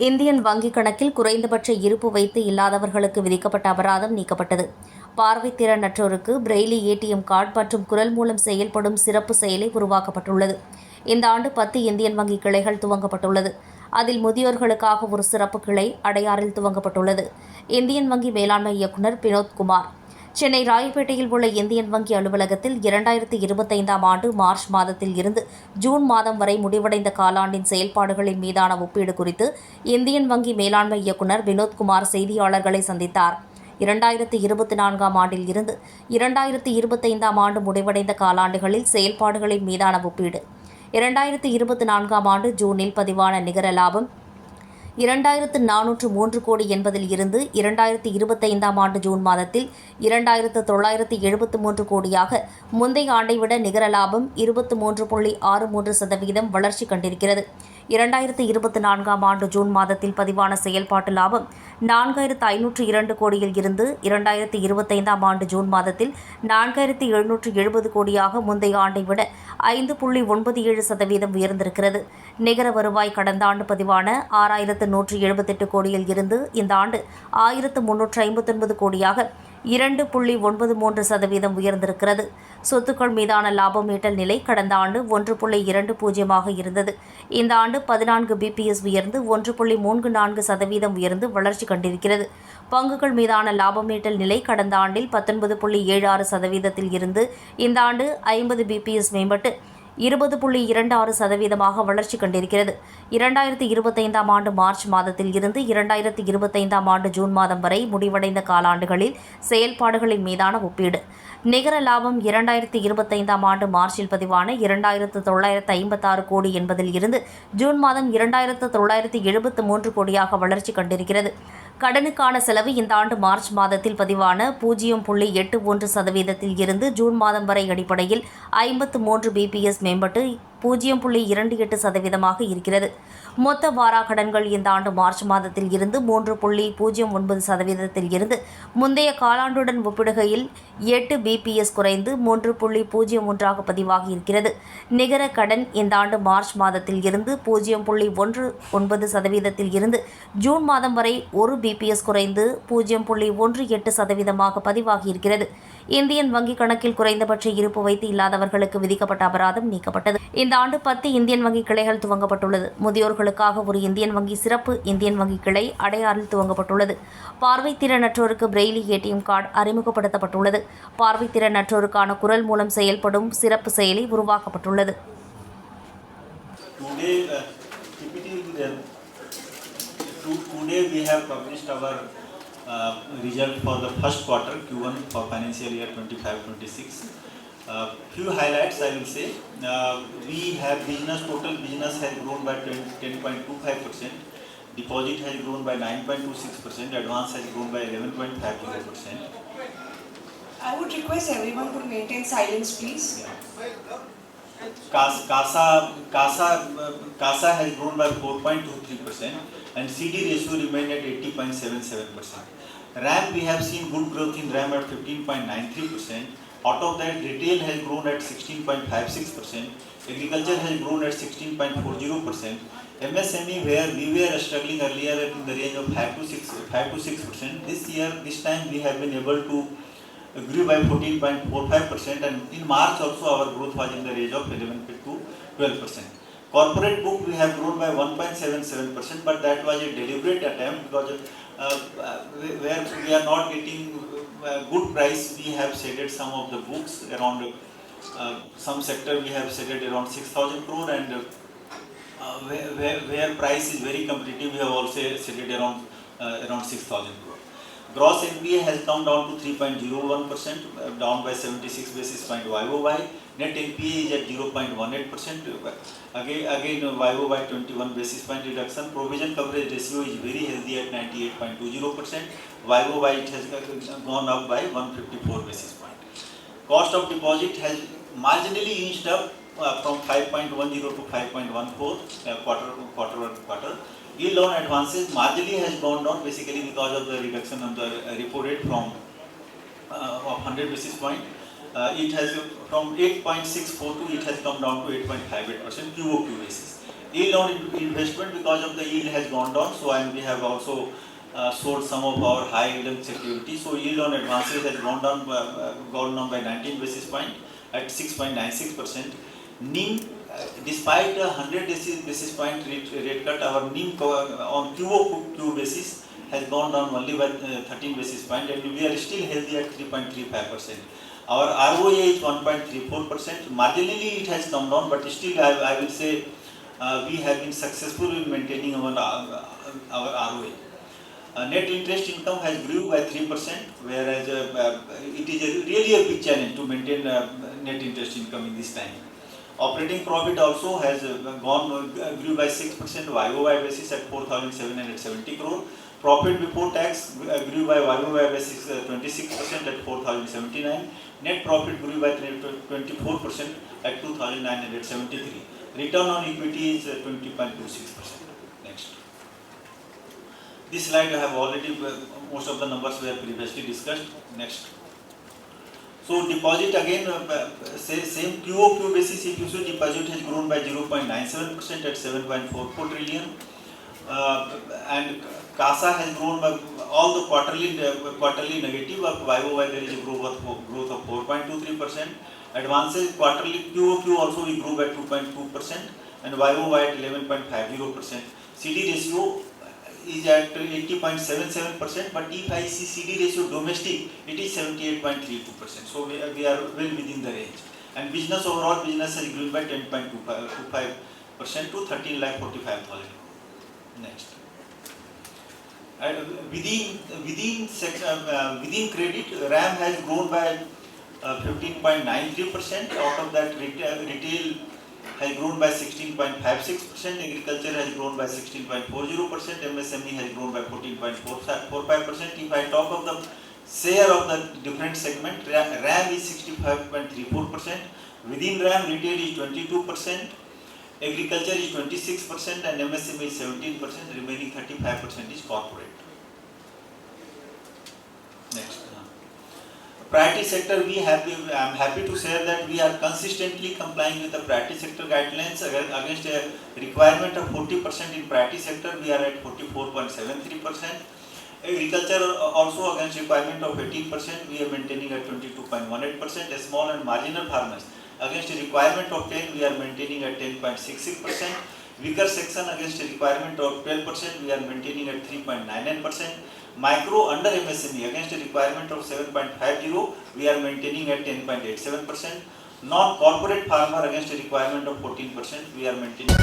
Indian வங்கிக் கணக்கில் குறைந்தபட்ச இருப்பு வைத்து இல்லாதவர்களுக்கு விதிக்கப்பட்ட அபராதம் நீக்கப்பட்டது. பார்வைத்திறனற்றோருக்கு பிரெய்லி ஏடிஎம் கார்டு மற்றும் குரல் மூலம் செயல்படும் சிறப்பு செயலி உருவாக்கப்பட்டுள்ளது. இந்த ஆண்டு 10 இந்தியன் வங்கி கிளைகள் துவங்கப்பட்டுள்ளது. அதில் முதியோர்களுக்காக ஒரு சிறப்பு கிளை அடையாறில் துவங்கப்பட்டுள்ளது. இந்தியன் வங்கி மேலாண்மை இயக்குநர் வினோத்குமார் சென்னை ராயப்பேட்டையில் உள்ள இந்தியன் வங்கி அலுவலகத்தில் 2025ஆம் ஆண்டு மார்ச் மாதத்தில் இருந்து ஜூன் மாதம் வரை முடிவடைந்த காலாண்டின் செயல்பாடுகளின் மீதான ஒப்பீடு குறித்து இந்தியன் வங்கி மேலாண்மை இயக்குநர் வினோத்குமார் செய்தியாளர்களை சந்தித்தார். 2024ஆம் ஆண்டில் இருந்து 2025ஆம் ஆண்டு முடிவடைந்த காலாண்டுகளில் செயல்பாடுகளின் மீதான ஒப்பீடு. 2024ஆம் ஆண்டு ஜூனில் பதிவான நிகர லாபம் 2403 கோடி என்பதில் இருந்து 2025ஆம் ஆண்டு ஜூன் மாதத்தில் 2973 கோடியாக முந்தைய ஆண்டை விட நிகர லாபம் 23.63% வளர்ச்சி கண்டிருக்கிறது. 2024ஆம் ஆண்டு ஜூன் மாதத்தில் பதிவான செயல்பாட்டு லாபம் 4502 கோடியில் இருந்து 2025ஆம் ஆண்டு ஜூன் மாதத்தில் 4770 கோடியாக முந்தைய ஆண்டை விட 5.97% உயர்ந்திருக்கிறது. நிகர வருவாய் கடந்த ஆண்டு பதிவான 6178 கோடியில் இருந்து இந்த ஆண்டு 1359 கோடியாக 2.93% உயர்ந்திருக்கிறது. சொத்துக்கள் மீதான லாபம் ஈட்டல் நிலை கடந்த ஆண்டு 1.20ஆக இருந்தது. இந்த ஆண்டு 14 பிபிஎஸ் உயர்ந்து 1.34% உயர்ந்து வளர்ச்சி கண்டிருக்கிறது. பங்குகள் மீதான லாபம் ஈட்டல் நிலை கடந்த ஆண்டில் 19.76% இருந்து இந்த ஆண்டு 50 பிபிஎஸ் மேம்பட்டு 20.26% வளர்ச்சி கண்டிருக்கிறது. 2025ஆம் ஆண்டு மார்ச் மாதத்தில் இருந்து 2025ஆம் ஆண்டு ஜூன் மாதம் வரை முடிவடைந்த காலாண்டுகளில் செயல்பாடுகளின் மீதான ஒப்பீடு. நிகர லாபம் 2025ஆம் ஆண்டு மார்ச்சில் பதிவான 2956 கோடி என்பதில் இருந்து ஜூன் மாதம் 2973 கோடியாக வளர்ச்சி கண்டிருக்கிறது. கடனுக்கான செலவு இந்த ஆண்டு மார்ச் மாதத்தில் பதிவான 0.81% இருந்து ஜூன் மாதம் வரை அடிப்படையில் 53 பிபிஎஸ் மேம்பட்டு 0.28% இருக்கிறது. மொத்த வாராக்கடன்கள் இந்த ஆண்டு மார்ச் மாதத்தில் இருந்து 3.09% இருந்து முந்தைய காலாண்டுடன் ஒப்பிடுகையில் 8 பிபிஎஸ் குறைந்து 3.01 பதிவாகி இருக்கிறது. நிகர கடன் இந்த ஆண்டு மார்ச் மாதத்தில் இருந்து 0.19% இருந்து ஜூன் மாதம் வரை 1 பிபிஎஸ் குறைந்து 0.18% பதிவாகி இருக்கிறது. இந்தியன் வங்கி கணக்கில் குறைந்தபட்ச இருப்பு வைத்து இல்லாதவர்களுக்கு விதிக்கப்பட்ட அபராதம் நீக்கப்பட்டது. இந்த ஆண்டு 10 இந்தியன் வங்கி கிளைகள் துவங்கப்பட்டுள்ளது. முதியோர்களுக்காக ஒரு இந்தியன் வங்கி சிறப்பு இந்தியன் வங்கி கிளை அடையாறில் துவங்கப்பட்டுள்ளது. பார்வைத்திறனற்றோருக்கு பிரெய்லி ஏடிஎம் கார்டு அறிமுகப்படுத்தப்பட்டுள்ளது. பார்வைத்திறனற்றோருக்கான குரல் மூலம் செயல்படும் சிறப்பு செயலி உருவாக்கப்பட்டுள்ளது. Today we have published our result for the first quarter Q1 for financial year 25-26. Few highlights I will say. We have total business has grown by 10.25%. Deposit has grown by 9.26%. Advance has grown by 11.50%. I would request everyone to maintain silence, please. CASA has grown by 4.23% and CD ratio remained at 80.77%. RAM we have seen good growth in RAM at 15.93%. Out of that, retail has grown at 16.56%. Agriculture has grown at 16.40%. MSME, where we were struggling earlier in the range of 5 to 6%. This time we have been able to grew by 14.45%, and in March also our growth was in the range of 11 to 12%. Corporate book we have grown by 1.77%, but that was a deliberate attempt because where we are not getting good price, we have shaded some of the books around some sector we have shaded around 6,000 crore, and where price is very competitive we have also shaded around 6,000 crore. Gross NPA has come down to 3.01%, down by 76 basis point YOY. Net NPA is at 0.18%, again YOY 21 basis point reduction. Provision coverage ratio is very healthy at 98.20%. YOY it has gone up by 154 basis point. Cost of deposit has marginally inched up from 5.10 to 5.14 quarter. Yield on advances marginally has gone down, basically because of the reduction of the repo rate from of 100 basis point. It has from 8.642 it has come down to 8.58% QOQ basis. Yield on investment, because of the yield has gone down, so and we have also sold some of our high yielding securities. So yield on advances has gone down by 19 basis point at 6.96%. NIM, despite a 100 basis point rate cut, our NIM on QoQ basis has gone down only by 13 basis point, and we are still healthy at 3.35%. Our ROA is 1.34%. Marginally it has come down, but still I will say we have been successful in maintaining our ROA. Net interest income has grew by 3%, whereas it is really a big challenge to maintain net interest income in this time. Operating profit also has grew by 6% YOY basis at 4,770 crore. Profit before tax grew by YOY basis 26% at 4,079. Net profit grew by 24% at 2,973. Return on equity is 20.26%. Next. This slide I have already, most of the numbers were previously discussed. Next. So deposit again, same QoQ basis, if you see, deposit has grown by 0.97% at 7.44 trillion. And CASA has grown by all the quarterly negative, but YOY there is a growth of 4.23%. Advances quarterly QoQ also we grew by 2.2% and YOY at 11.50%. CD ratio is at 80.77%, but if I see CD ratio domestic, it is 78.32%. So we are well within the range. And business, overall business has grown by 10.25% to 13,45,000. Next. Within credit, RAM has grown by 15.93%. Out of that, retail has grown by 16.56%, agriculture has grown by 16.40%, MSME has grown by 14.45%. If I talk of the share of the different segment, RAM is 65.34%. Within RAM, retail is 22%, agriculture is 26%, and MSME is 17%. Remaining 35% is corporate. Next. Priority sector, I am happy to share that we are consistently complying with the priority sector guidelines. Against a requirement of 40% in priority sector, we are at 44.73%. Agriculture also against requirement of 18%, we are maintaining at 22.18%. Small and marginal farmers, against a requirement of 10, we are maintaining at 10.66%. Weaker section, against a requirement of 12%, we are maintaining at 3.99%. Micro under MSME, against a requirement of 7.50, we are maintaining at 10.87%. Non-corporate farmer, against a requirement of 14%, we are maintaining